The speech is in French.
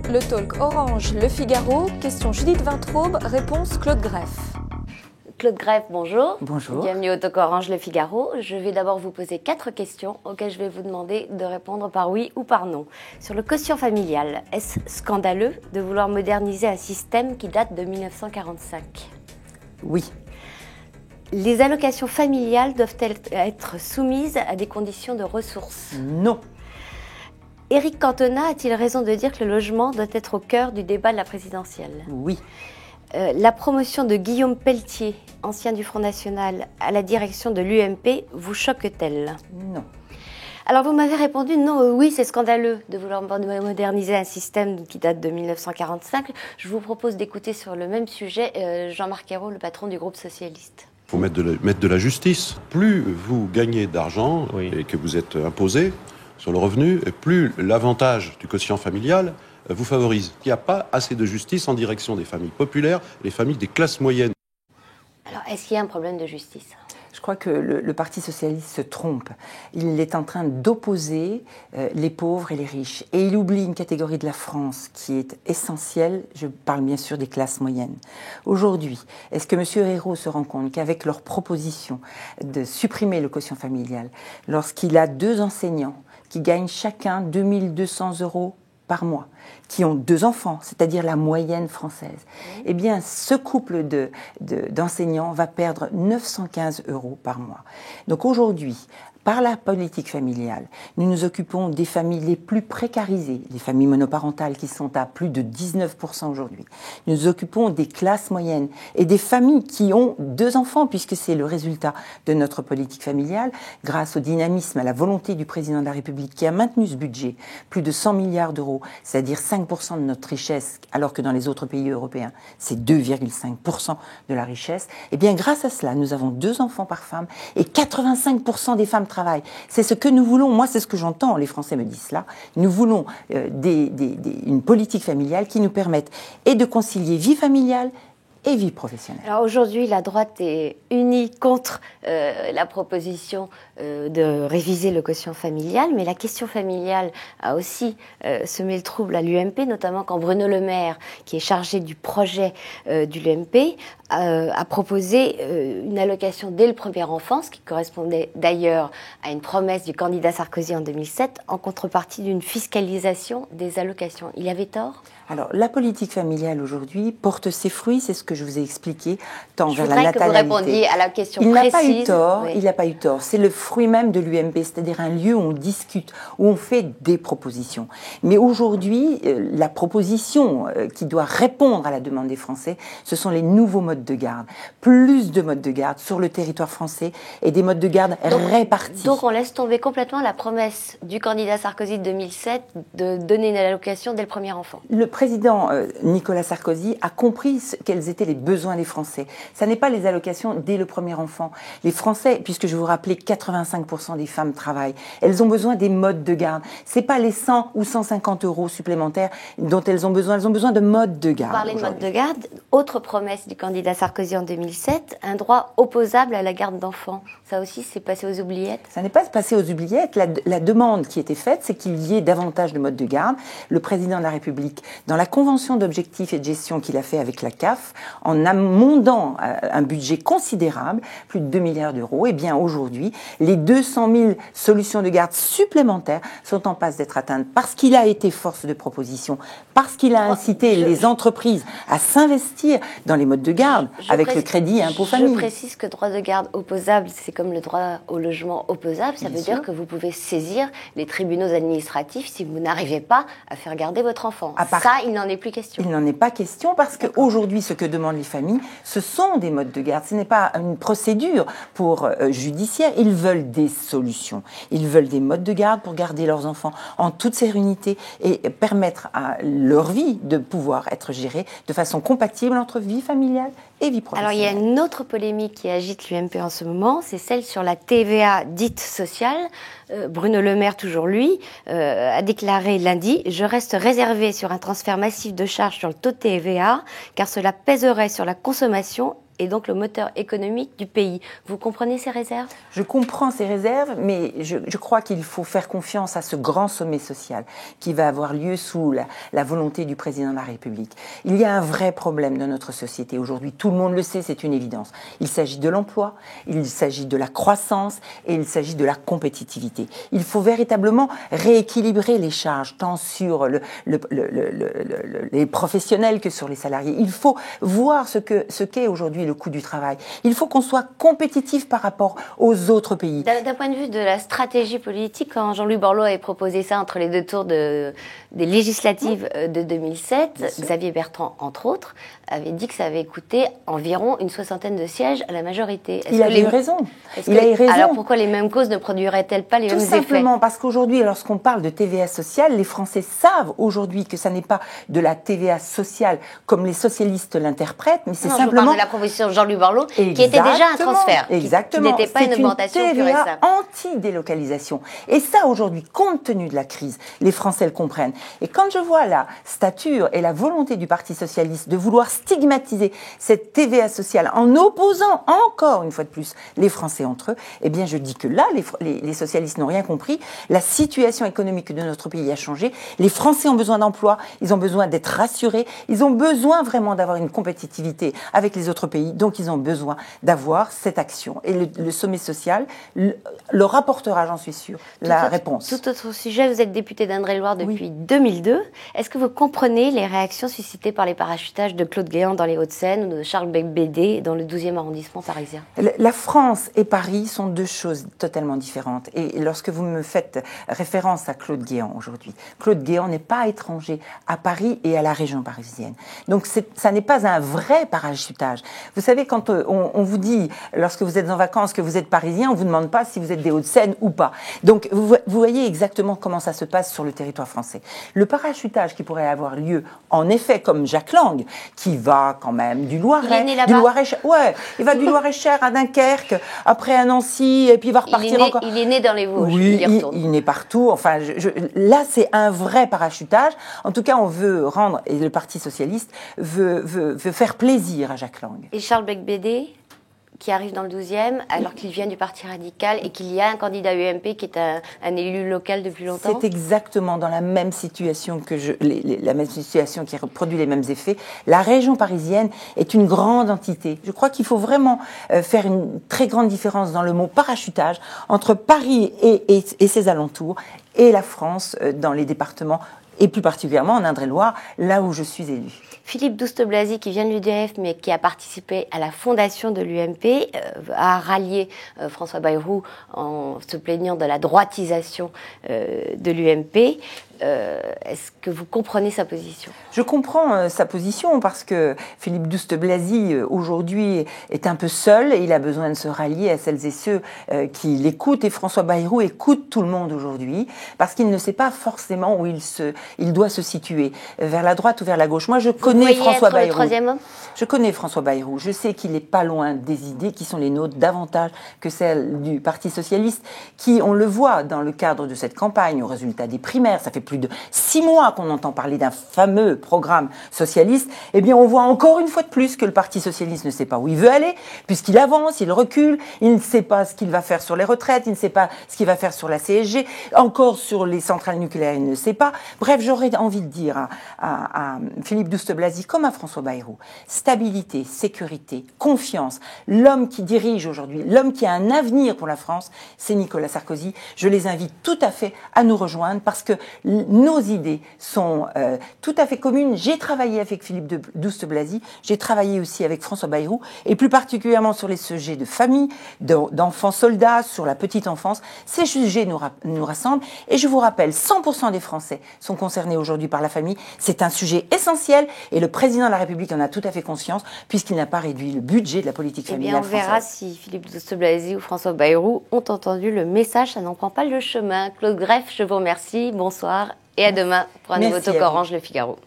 Le talk Orange, Le Figaro, question Judith Vintraube, réponse Claude Greff. Claude Greff, bonjour. Bonjour. Bienvenue au talk Orange, Le Figaro. Je vais d'abord vous poser 4 questions auxquelles je vais vous demander de répondre par oui ou par non. Sur le quotient familial, est-ce scandaleux de vouloir moderniser un système qui date de 1945 ? Oui. Les allocations familiales doivent-elles être soumises à des conditions de ressources ? Non. Éric Cantona a-t-il raison de dire que le logement doit être au cœur du débat de la présidentielle ? Oui. La promotion de Guillaume Pelletier, ancien du Front National, à la direction de l'UMP, vous choque-t-elle ? Non. Alors vous m'avez répondu non, oui, c'est scandaleux de vouloir moderniser un système qui date de 1945. Je vous propose d'écouter sur le même sujet Jean-Marc Ayrault, le patron du groupe socialiste. Il faut mettre de la justice. Plus vous gagnez d'argent et que vous êtes imposé sur le revenu, et plus l'avantage du quotient familial vous favorise. Il n'y a pas assez de justice en direction des familles populaires, les familles des classes moyennes. Alors, est-ce qu'il y a un problème de justice ? Je crois que le Parti socialiste se trompe. Il est en train d'opposer les pauvres et les riches. Et il oublie une catégorie de la France qui est essentielle. Je parle bien sûr des classes moyennes. Aujourd'hui, est-ce que M. Ayrault se rend compte qu'avec leur proposition de supprimer le quotient familial, lorsqu'il a 2 enseignants qui gagnent chacun 2200 € par mois, qui ont 2 enfants, c'est-à-dire la moyenne française, eh bien, ce couple d'enseignants va perdre 915 € par mois. Donc aujourd'hui, par la politique familiale, nous nous occupons des familles les plus précarisées, les familles monoparentales qui sont à plus de 19% aujourd'hui. Nous nous occupons des classes moyennes et des familles qui ont 2 enfants, puisque c'est le résultat de notre politique familiale, grâce au dynamisme, à la volonté du président de la République qui a maintenu ce budget, plus de 100 milliards d'euros, c'est-à-dire 5% de notre richesse, alors que dans les autres pays européens, c'est 2,5% de la richesse. Eh bien, grâce à cela, nous avons 2 enfants par femme et 85% des femmes travail. C'est ce que nous voulons. Moi, c'est ce que j'entends. Les Français me disent cela. Nous voulons une politique familiale qui nous permette et de concilier vie familiale et vie professionnelle. Alors aujourd'hui, la droite est unie contre la proposition de réviser le quotient familial, mais la question familiale a aussi semé le trouble à l'UMP, notamment quand Bruno Le Maire, qui est chargé du projet du l'UMP, a proposé une allocation dès le premier enfant, ce qui correspondait d'ailleurs à une promesse du candidat Sarkozy en 2007, en contrepartie d'une fiscalisation des allocations. Il avait tort ? Alors, la politique familiale aujourd'hui porte ses fruits, c'est ce que je vous ai expliqué, tant vers la natalité. Je voudrais que vous répondiez à la question précise. Il n'a pas eu tort, oui. Il n'a pas eu tort. C'est le fruit même de l'UMP, c'est-à-dire un lieu où on discute, où on fait des propositions. Mais aujourd'hui, la proposition qui doit répondre à la demande des Français, ce sont les nouveaux modes de garde. Plus de modes de garde sur le territoire français et des modes de garde répartis. Donc on laisse tomber complètement la promesse du candidat Sarkozy de 2007 de donner une allocation dès le premier enfant. Le président Nicolas Sarkozy a compris quels étaient les besoins des Français. Ça n'est pas les allocations dès le premier enfant. Les Français, puisque je vous rappelais, 85% des femmes travaillent. Elles ont besoin des modes de garde. C'est pas les 100 ou 150 € supplémentaires dont elles ont besoin. Elles ont besoin de modes de garde. Vous parlez de modes de garde. Autre promesse du candidat Sarkozy en 2007, un droit opposable à la garde d'enfants. Ça aussi, c'est passé aux oubliettes. Ça n'est pas passé aux oubliettes. La demande qui était faite, c'est qu'il y ait davantage de modes de garde. Le président de la République, dans la convention d'objectifs et de gestion qu'il a fait avec la CAF, en amondant un budget considérable, plus de 2 milliards d'euros, eh bien aujourd'hui, les 200 000 solutions de garde supplémentaires sont en passe d'être atteintes parce qu'il a été force de proposition, parce qu'il a incité les entreprises à s'investir dans les modes de garde avec le crédit impôt famille. Je précise que droit de garde opposable, c'est comme le droit au logement opposable. Ça veut dire que vous pouvez saisir les tribunaux administratifs si vous n'arrivez pas à faire garder votre enfant. Ça, il n'en est plus question. Il n'en est pas question parce qu'aujourd'hui, ce que demandent les familles, ce sont des modes de garde. Ce n'est pas une procédure pour judiciaire. Ils veulent des solutions. Ils veulent des modes de garde pour garder leurs enfants en toute sérénité et permettre à leur vie de pouvoir être gérée de façon compatible entre vie familiale et vie professionnelle. Alors, il y a une autre polémique qui agite l'UMP en ce moment, c'est celle sur la TVA dite sociale. Bruno Le Maire, toujours lui, a déclaré lundi « Je reste réservé sur un transfert massif de charges sur le taux de TVA, car cela pèserait sur la consommation et donc le moteur économique du pays. Vous comprenez ces réserves? Je comprends ces réserves, mais je crois qu'il faut faire confiance à ce grand sommet social qui va avoir lieu sous la volonté du président de la République. Il y a un vrai problème dans notre société aujourd'hui. Tout le monde le sait, c'est une évidence. Il s'agit de l'emploi, il s'agit de la croissance et il s'agit de la compétitivité. Il faut véritablement rééquilibrer les charges, tant sur les professionnels que sur les salariés. Il faut voir ce qu'est aujourd'hui le coût du travail. Il faut qu'on soit compétitif par rapport aux autres pays. D'un point de vue de la stratégie politique, quand Jean-Louis Borloo avait proposé ça entre les deux tours des législatives de 2007, Xavier Bertrand, entre autres, avait dit que ça avait coûté environ une 60aine de sièges à la majorité. Il a eu raison. Il a eu raison. Alors pourquoi les mêmes causes ne produiraient-elles pas les mêmes effets? Tout simplement parce qu'aujourd'hui, lorsqu'on parle de TVA sociale, les Français savent aujourd'hui que ça n'est pas de la TVA sociale comme les socialistes l'interprètent, mais c'est simplement... Je parle de la proposition de Jean-Louis Borloo, qui était déjà un transfert, qui n'était pas une augmentation pure et simple. Anti-délocalisation. Et ça, aujourd'hui, compte tenu de la crise, les Français le comprennent. Et quand je vois la stature et la volonté du Parti socialiste de vouloir stigmatiser cette TVA sociale en opposant encore une fois de plus les Français entre eux, eh bien je dis que là, les socialistes n'ont rien compris. La situation économique de notre pays a changé. Les Français ont besoin d'emploi, ils ont besoin d'être rassurés, ils ont besoin vraiment d'avoir une compétitivité avec les autres pays, donc ils ont besoin d'avoir cette action. Et le sommet social leur apportera, j'en suis sûre, la réponse. Tout autre sujet, vous êtes député d'Indre-et-Loire depuis 2002. Est-ce que vous comprenez les réactions suscitées par les parachutages de Claude Guéant dans les Hauts-de-Seine ou de Charles Becbédé dans le 12e arrondissement parisien? La France et Paris sont deux choses totalement différentes. Et lorsque vous me faites référence à Claude Guéant aujourd'hui, Claude Guéant n'est pas étranger à Paris et à la région parisienne. Donc ça n'est pas un vrai parachutage. Vous savez, quand on vous dit, lorsque vous êtes en vacances, que vous êtes parisien, on ne vous demande pas si vous êtes des Hauts-de-Seine ou pas. Donc vous voyez exactement comment ça se passe sur le territoire français. Le parachutage qui pourrait avoir lieu, en effet, comme Jack Lang, qui va quand même du Loiret, il va du Loiret-Cher à Dunkerque, après à Nancy, et puis il va repartir encore. Il est né dans les Vosges. Oui, il est partout. Enfin, là, c'est un vrai parachutage. En tout cas, on veut rendre, et le Parti socialiste veut faire plaisir à Jack Lang. Et Charles Becbédé, qui arrive dans le 12e, alors qu'il vient du Parti radical et qu'il y a un candidat UMP qui est un élu local depuis longtemps? C'est exactement dans la même situation la même situation qui reproduit les mêmes effets. La région parisienne est une grande entité. Je crois qu'il faut vraiment faire une très grande différence dans le mot parachutage entre Paris et ses alentours et la France dans les départements et plus particulièrement en Indre-et-Loire, là où je suis élue. Philippe Douste-Blazy, qui vient de l'UDF, mais qui a participé à la fondation de l'UMP, a rallié François Bayrou en se plaignant de la droitisation de l'UMP. Est-ce que vous comprenez sa position? Je comprends sa position parce que Philippe Douste-Blazy aujourd'hui est un peu seul et il a besoin de se rallier à celles et ceux qui l'écoutent, et François Bayrou écoute tout le monde aujourd'hui parce qu'il ne sait pas forcément où il doit se situer, vers la droite ou vers la gauche. Moi je connais François Bayrou. Le troisième homme? Je connais François Bayrou, je sais qu'il n'est pas loin des idées qui sont les nôtres davantage que celles du Parti socialiste qui, on le voit dans le cadre de cette campagne, au résultat des primaires, ça fait plus de 6 mois qu'on entend parler d'un fameux programme socialiste, eh bien on voit encore une fois de plus que le Parti socialiste ne sait pas où il veut aller, puisqu'il avance, il recule, il ne sait pas ce qu'il va faire sur les retraites, il ne sait pas ce qu'il va faire sur la CSG, encore sur les centrales nucléaires, il ne sait pas. Bref, j'aurais envie de dire à Philippe Douste-Blazy comme à François Bayrou, stabilité, sécurité, confiance. L'homme qui dirige aujourd'hui, l'homme qui a un avenir pour la France, c'est Nicolas Sarkozy. Je les invite tout à fait à nous rejoindre parce que nos idées sont tout à fait communes. J'ai travaillé avec Philippe Douste-Blazy, j'ai travaillé aussi avec François Bayrou, et plus particulièrement sur les sujets de famille, d'enfants soldats, sur la petite enfance. Ces sujets nous rassemblent, et je vous rappelle, 100% des Français sont concernés aujourd'hui par la famille. C'est un sujet essentiel, et le président de la République en a tout à fait conscience, puisqu'il n'a pas réduit le budget de la politique familiale française. On verra si Philippe Douste-Blazy ou François Bayrou ont entendu le message. Ça n'en prend pas le chemin. Claude Greff, je vous remercie. Bonsoir. Et à demain pour un nouveau Talk Orange Le Figaro.